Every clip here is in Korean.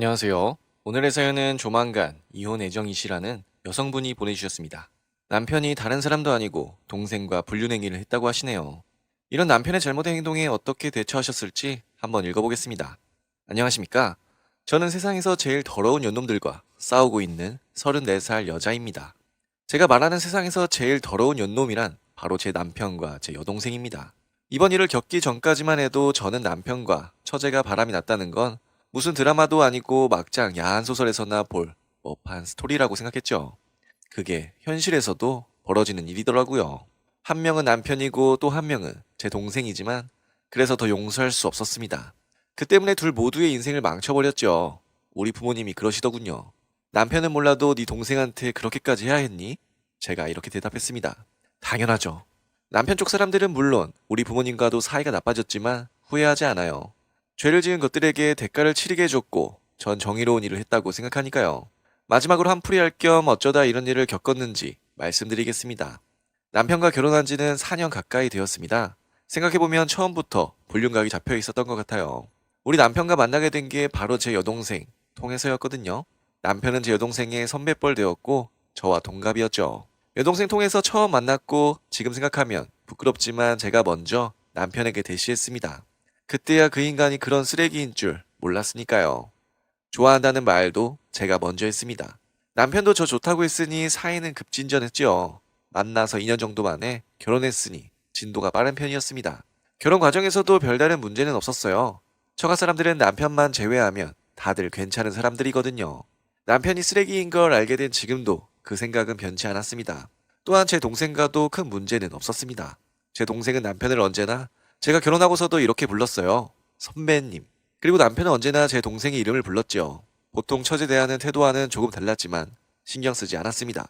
안녕하세요. 오늘의 사연은 조만간 이혼 애정이시라는 여성분이 보내주셨습니다. 남편이 다른 사람도 아니고 동생과 불륜행위를 했다고 하시네요. 이런 남편의 잘못된 행동에 어떻게 대처하셨을지 한번 읽어보겠습니다. 안녕하십니까? 저는 세상에서 제일 더러운 연놈들과 싸우고 있는 34살 여자입니다. 제가 말하는 세상에서 제일 더러운 연놈이란 바로 제 남편과 제 여동생입니다. 이번 일을 겪기 전까지만 해도 저는 남편과 처제가 바람이 났다는 건 무슨 드라마도 아니고 막장 야한 소설에서나 볼 법한 스토리라고 생각했죠. 그게 현실에서도 벌어지는 일이더라고요. 한 명은 남편이고 또 한 명은 제 동생이지만 그래서 더 용서할 수 없었습니다. 그 때문에 둘 모두의 인생을 망쳐버렸죠. 우리 부모님이 그러시더군요. 남편은 몰라도 네 동생한테 그렇게까지 해야 했니? 제가 이렇게 대답했습니다. 당연하죠. 남편 쪽 사람들은 물론 우리 부모님과도 사이가 나빠졌지만 후회하지 않아요. 죄를 지은 것들에게 대가를 치르게 해줬고 전 정의로운 일을 했다고 생각하니까요. 마지막으로 한풀이 할 겸 어쩌다 이런 일을 겪었는지 말씀드리겠습니다. 남편과 결혼한 지는 4년 가까이 되었습니다. 생각해보면 처음부터 불륜각이 잡혀 있었던 것 같아요. 우리 남편과 만나게 된 게 바로 제 여동생 통해서였거든요. 남편은 제 여동생의 선배뻘 되었고 저와 동갑이었죠. 여동생 통해서 처음 만났고 지금 생각하면 부끄럽지만 제가 먼저 남편에게 대시했습니다. 그때야 그 인간이 그런 쓰레기인 줄 몰랐으니까요. 좋아한다는 말도 제가 먼저 했습니다. 남편도 저 좋다고 했으니 사이는 급진전했죠. 만나서 2년 정도 만에 결혼했으니 진도가 빠른 편이었습니다. 결혼 과정에서도 별다른 문제는 없었어요. 처가 사람들은 남편만 제외하면 다들 괜찮은 사람들이거든요. 남편이 쓰레기인 걸 알게 된 지금도 그 생각은 변치 않았습니다. 또한 제 동생과도 큰 문제는 없었습니다. 제 동생은 남편을 언제나 제가 결혼하고서도 이렇게 불렀어요. 선배님. 그리고 남편은 언제나 제 동생의 이름을 불렀죠. 보통 처제 대하는 태도와는 조금 달랐지만 신경 쓰지 않았습니다.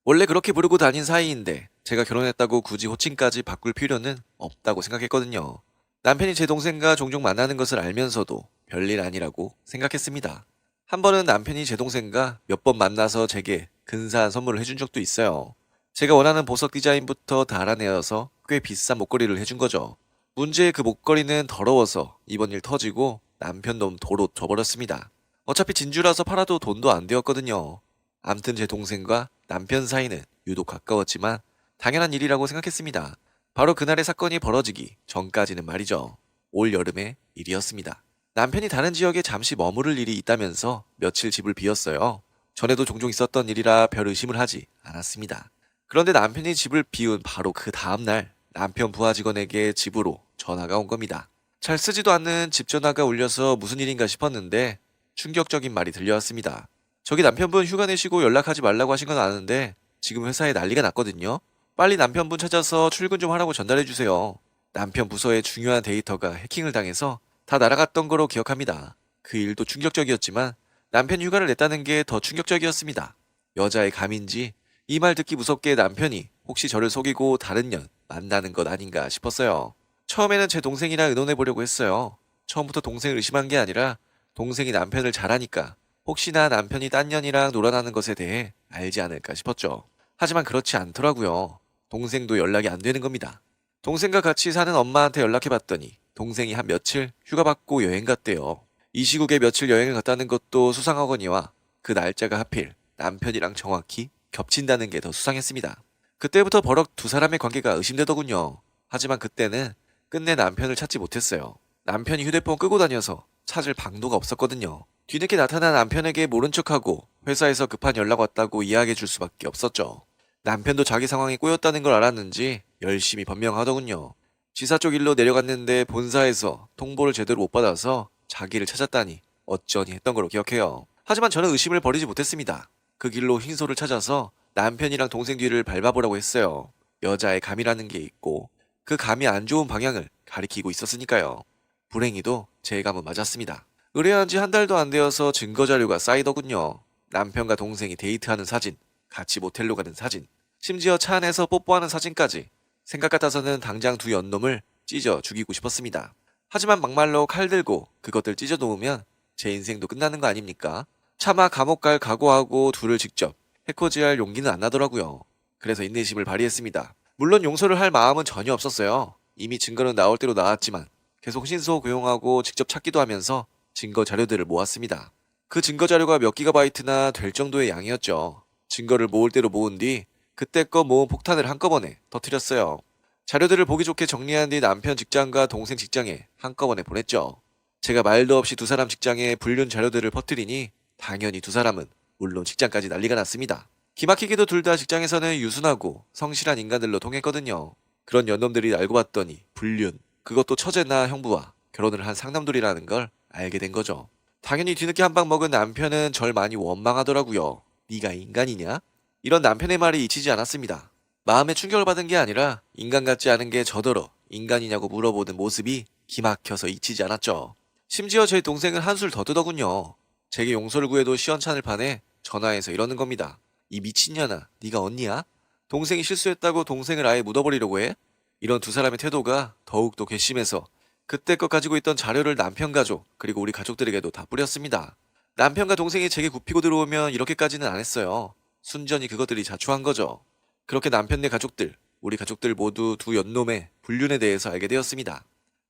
원래 그렇게 부르고 다닌 사이인데 제가 결혼했다고 굳이 호칭까지 바꿀 필요는 없다고 생각했거든요. 남편이 제 동생과 종종 만나는 것을 알면서도 별일 아니라고 생각했습니다. 한 번은 남편이 제 동생과 몇 번 만나서 제게 근사한 선물을 해준 적도 있어요. 제가 원하는 보석 디자인부터 다 알아내어서 꽤 비싼 목걸이를 해준 거죠. 문제의 그 목걸이는 더러워서 이번 일 터지고 남편 놈 도로 줘버렸습니다. 어차피 진주라서 팔아도 돈도 안 되었거든요. 암튼 제 동생과 남편 사이는 유독 가까웠지만 당연한 일이라고 생각했습니다. 바로 그날의 사건이 벌어지기 전까지는 말이죠. 올 여름의 일이었습니다. 남편이 다른 지역에 잠시 머무를 일이 있다면서 며칠 집을 비웠어요. 전에도 종종 있었던 일이라 별 의심을 하지 않았습니다. 그런데 남편이 집을 비운 바로 그 다음날 남편 부하 직원에게 집으로 전화가 온 겁니다. 잘 쓰지도 않는 집 전화가 울려서 무슨 일인가 싶었는데 충격적인 말이 들려왔습니다. 저기 남편분 휴가 내시고 연락하지 말라고 하신 건 아는데 지금 회사에 난리가 났거든요. 빨리 남편분 찾아서 출근 좀 하라고 전달해 주세요. 남편 부서의 중요한 데이터가 해킹을 당해서 다 날아갔던 거로 기억합니다. 그 일도 충격적이었지만 남편 휴가를 냈다는 게 더 충격적이었습니다. 여자의 감인지 이 말 듣기 무섭게 남편이 혹시 저를 속이고 다른 년 만나는 것 아닌가 싶었어요. 처음에는 제 동생이랑 의논해 보려고 했어요. 처음부터 동생을 의심한 게 아니라 동생이 남편을 잘 아니까 혹시나 남편이 딴 년이랑 놀아나는 것에 대해 알지 않을까 싶었죠. 하지만 그렇지 않더라고요. 동생도 연락이 안 되는 겁니다. 동생과 같이 사는 엄마한테 연락해 봤더니 동생이 한 며칠 휴가 받고 여행 갔대요. 이 시국에 며칠 여행을 갔다는 것도 수상하거니와 그 날짜가 하필 남편이랑 정확히 겹친다는 게 더 수상했습니다. 그때부터 버럭 두 사람의 관계가 의심되더군요. 하지만 그때는 끝내 남편을 찾지 못했어요. 남편이 휴대폰 끄고 다녀서 찾을 방도가 없었거든요. 뒤늦게 나타난 남편에게 모른 척하고 회사에서 급한 연락 왔다고 이야기해 줄 수밖에 없었죠. 남편도 자기 상황이 꼬였다는 걸 알았는지 열심히 변명하더군요. 지사 쪽 일로 내려갔는데 본사에서 통보를 제대로 못 받아서 자기를 찾았다니 어쩌니 했던 걸로 기억해요. 하지만 저는 의심을 버리지 못했습니다. 그 길로 흰소를 찾아서 남편이랑 동생 뒤를 밟아보라고 했어요. 여자의 감이라는 게 있고 그 감이 안 좋은 방향을 가리키고 있었으니까요. 불행히도 제 감은 맞았습니다. 의뢰한 지 한 달도 안 되어서 증거 자료가 쌓이더군요. 남편과 동생이 데이트하는 사진, 같이 모텔로 가는 사진, 심지어 차 안에서 뽀뽀하는 사진까지. 생각 같아서는 당장 두 연놈을 찢어 죽이고 싶었습니다. 하지만 막말로 칼 들고 그것들 찢어 놓으면 제 인생도 끝나는 거 아닙니까? 차마 감옥 갈 각오하고 둘을 직접 해코지할 용기는 안 나더라고요. 그래서 인내심을 발휘했습니다. 물론 용서를 할 마음은 전혀 없었어요. 이미 증거는 나올 대로 나왔지만 계속 신소 고용하고 직접 찾기도 하면서 증거 자료들을 모았습니다. 그 증거 자료가 몇 기가바이트나 될 정도의 양이었죠. 증거를 모을 대로 모은 뒤 그때 거 모은 폭탄을 한꺼번에 터뜨렸어요. 자료들을 보기 좋게 정리한 뒤 남편 직장과 동생 직장에 한꺼번에 보냈죠. 제가 말도 없이 두 사람 직장에 불륜 자료들을 퍼뜨리니 당연히 두 사람은 물론 직장까지 난리가 났습니다. 기막히게도 둘 다 직장에서는 유순하고 성실한 인간들로 통했거든요. 그런 연놈들이 알고 봤더니 불륜, 그것도 처제나 형부와 결혼을 한 상남돌이라는 걸 알게 된 거죠. 당연히 뒤늦게 한 방 먹은 남편은 절 많이 원망하더라고요. 네가 인간이냐? 이런 남편의 말이 잊히지 않았습니다. 마음에 충격을 받은 게 아니라 인간 같지 않은 게 저더러 인간이냐고 물어보는 모습이 기막혀서 잊히지 않았죠. 심지어 제 동생은 한술 더 뜨더군요. 제게 용서를 구해도 시원찮을 판에 전화해서 이러는 겁니다. 이 미친년아, 네가 언니야? 동생이 실수했다고 동생을 아예 묻어버리려고 해? 이런 두 사람의 태도가 더욱더 괘씸해서 그때껏 가지고 있던 자료를 남편 가족 그리고 우리 가족들에게도 다 뿌렸습니다. 남편과 동생이 제게 굽히고 들어오면 이렇게까지는 안 했어요. 순전히 그것들이 자초한 거죠. 그렇게 남편네 가족들, 우리 가족들 모두 두 연놈의 불륜에 대해서 알게 되었습니다.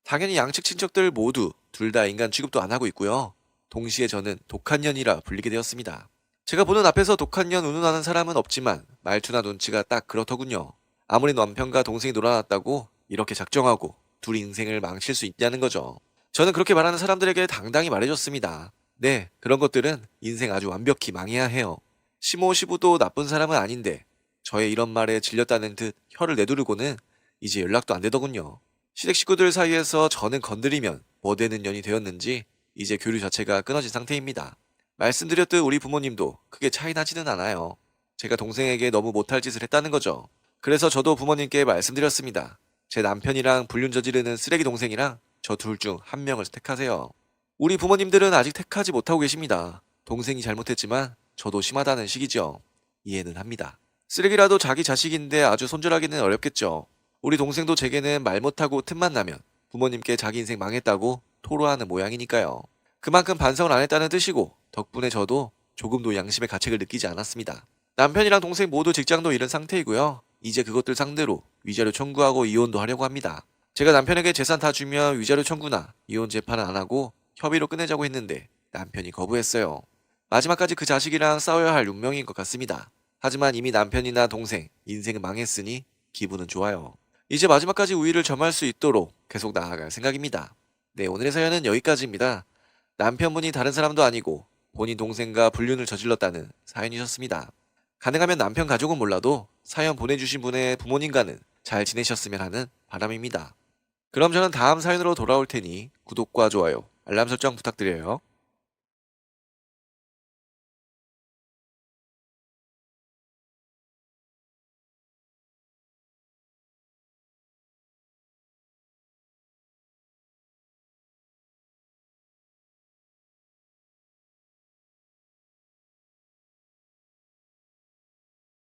당연히 양측 친척들 모두 둘 다 인간 취급도 안 하고 있고요. 동시에 저는 독한 년이라 불리게 되었습니다. 제가 보는 앞에서 독한 년 운운하는 사람은 없지만 말투나 눈치가 딱 그렇더군요. 아무리 남편과 동생이 놀아났다고 이렇게 작정하고 둘 인생을 망칠 수 있냐는 거죠. 저는 그렇게 말하는 사람들에게 당당히 말해줬습니다. 네, 그런 것들은 인생 아주 완벽히 망해야 해요. 시모 시부도 나쁜 사람은 아닌데 저의 이런 말에 질렸다는 듯 혀를 내두르고는 이제 연락도 안 되더군요. 시댁 식구들 사이에서 저는 건드리면 뭐 되는 년이 되었는지 이제 교류 자체가 끊어진 상태입니다. 말씀드렸듯 우리 부모님도 크게 차이 나지는 않아요. 제가 동생에게 너무 못할 짓을 했다는 거죠. 그래서 저도 부모님께 말씀드렸습니다. 제 남편이랑 불륜 저지르는 쓰레기 동생이랑 저 둘 중 한 명을 택하세요. 우리 부모님들은 아직 택하지 못하고 계십니다. 동생이 잘못했지만 저도 심하다는 식이죠. 이해는 합니다. 쓰레기라도 자기 자식인데 아주 손절하기는 어렵겠죠. 우리 동생도 제게는 말 못하고 틈만 나면 부모님께 자기 인생 망했다고 토로하는 모양이니까요. 그만큼 반성을 안 했다는 뜻이고 덕분에 저도 조금도 양심의 가책을 느끼지 않았습니다. 남편이랑 동생 모두 직장도 잃은 상태이고요. 이제 그것들 상대로 위자료 청구하고 이혼도 하려고 합니다. 제가 남편에게 재산 다 주면 위자료 청구나 이혼 재판은 안 하고 협의로 끝내자고 했는데 남편이 거부했어요. 마지막까지 그 자식이랑 싸워야 할 운명인 것 같습니다. 하지만 이미 남편이나 동생, 인생은 망했으니 기분은 좋아요. 이제 마지막까지 우위를 점할 수 있도록 계속 나아갈 생각입니다. 네, 오늘의 사연은 여기까지입니다. 남편분이 다른 사람도 아니고 본인 동생과 불륜을 저질렀다는 사연이셨습니다. 가능하면 남편 가족은 몰라도 사연 보내주신 분의 부모님과는 잘 지내셨으면 하는 바람입니다. 그럼 저는 다음 사연으로 돌아올 테니 구독과 좋아요, 알람 설정 부탁드려요.